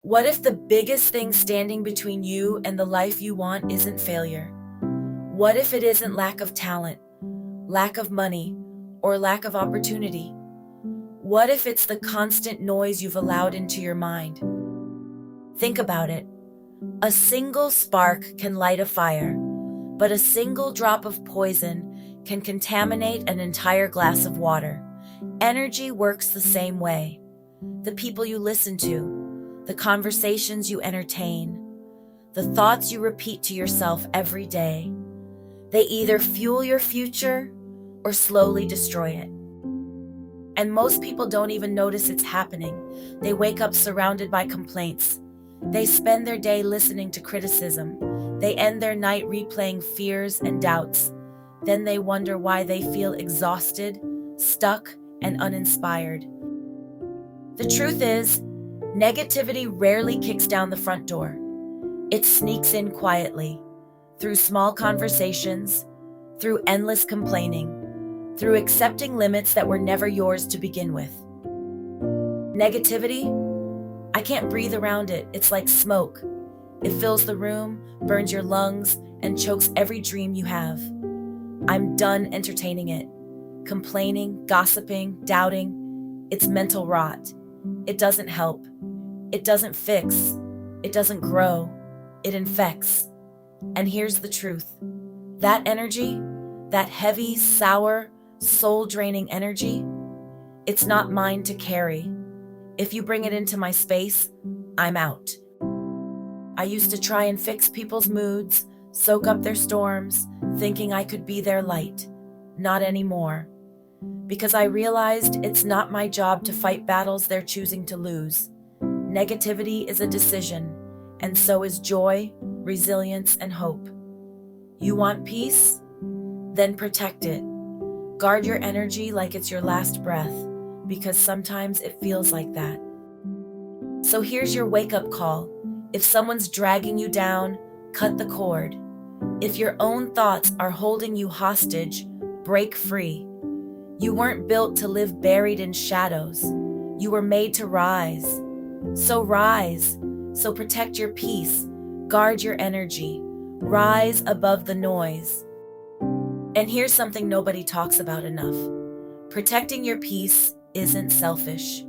What if the biggest thing standing between you and the life you want isn't failure? What if it isn't lack of talent, lack of money, or lack of opportunity? What if it's the constant noise you've allowed into your mind? Think about it. A single spark can light a fire, but a single drop of poison can contaminate an entire glass of water. Energy works the same way. The people you listen to, the conversations you entertain, the thoughts you repeat to yourself every day, they either fuel your future or slowly destroy it. And most people don't even notice it's happening. They wake up surrounded by complaints. They spend their day listening to criticism. They end their night replaying fears and doubts. Then they wonder why they feel exhausted, stuck, and uninspired. The truth is, negativity rarely kicks down the front door. It sneaks in quietly, through small conversations, through endless complaining, through accepting limits that were never yours to begin with. Negativity, I can't breathe around it. It's like smoke. It fills the room, burns your lungs, and chokes every dream you have. I'm done entertaining it. Complaining, gossiping, doubting. It's mental rot. It doesn't help. It doesn't fix. It doesn't grow. It infects. And here's the truth. That energy, that heavy, sour, soul-draining energy, it's not mine to carry. If you bring it into my space, I'm out. I used to try and fix people's moods, soak up their storms, thinking I could be their light. Not anymore. Because I realized it's not my job to fight battles they're choosing to lose. Negativity is a decision, and so is joy, resilience, and hope. You want peace? Then protect it. Guard your energy like it's your last breath, because sometimes it feels like that. So here's your wake-up call. If someone's dragging you down, cut the cord. If your own thoughts are holding you hostage, break free. You weren't built to live buried in shadows. You were made to rise. So rise. So protect your peace. Guard your energy. Rise above the noise. And here's something nobody talks about enough. Protecting your peace isn't selfish.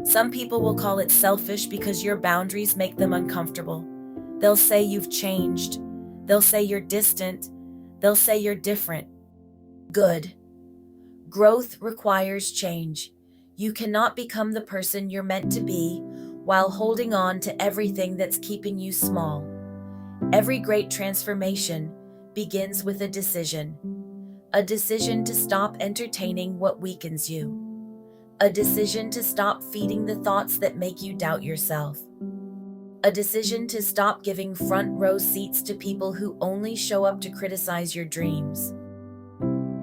Some people will call it selfish because your boundaries make them uncomfortable. They'll say you've changed. They'll say you're distant. They'll say you're different. Good. Growth requires change. You cannot become the person you're meant to be while holding on to everything that's keeping you small. Every great transformation begins with a decision to stop entertaining what weakens you, a decision to stop feeding the thoughts that make you doubt yourself, a decision to stop giving front row seats to people who only show up to criticize your dreams.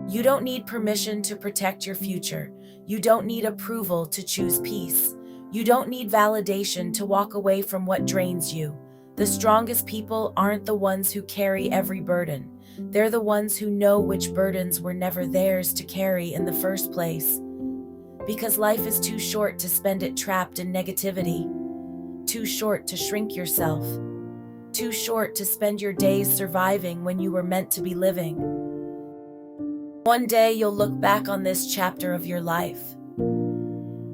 You don't need permission to protect your future. You don't need approval to choose peace. You don't need validation to walk away from what drains you. The strongest people aren't the ones who carry every burden. They're the ones who know which burdens were never theirs to carry in the first place. Because life is too short to spend it trapped in negativity. Too short to shrink yourself. Too short to spend your days surviving when you were meant to be living. One day you'll look back on this chapter of your life.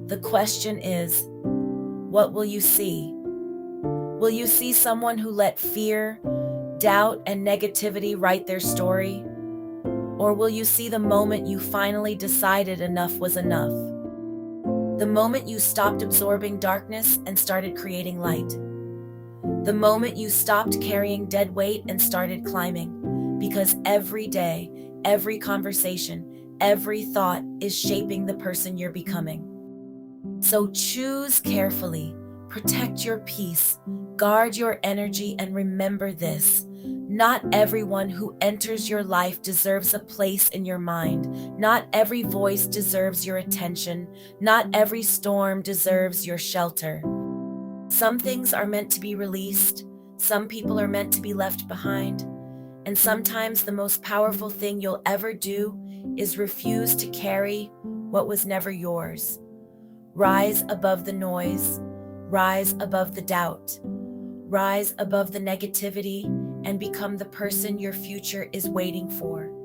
The question is, what will you see? Will you see someone who let fear, doubt, and negativity write their story? Or will you see the moment you finally decided enough was enough? The moment you stopped absorbing darkness and started creating light. The moment you stopped carrying dead weight and started climbing. Because every day, every conversation, every thought is shaping the person you're becoming. So choose carefully, protect your peace, guard your energy, and remember this. Not everyone who enters your life deserves a place in your mind. Not every voice deserves your attention. Not every storm deserves your shelter. Some things are meant to be released. Some people are meant to be left behind. And sometimes the most powerful thing you'll ever do is refuse to carry what was never yours. Rise above the noise. Rise above the doubt. Rise above the negativity and become the person your future is waiting for.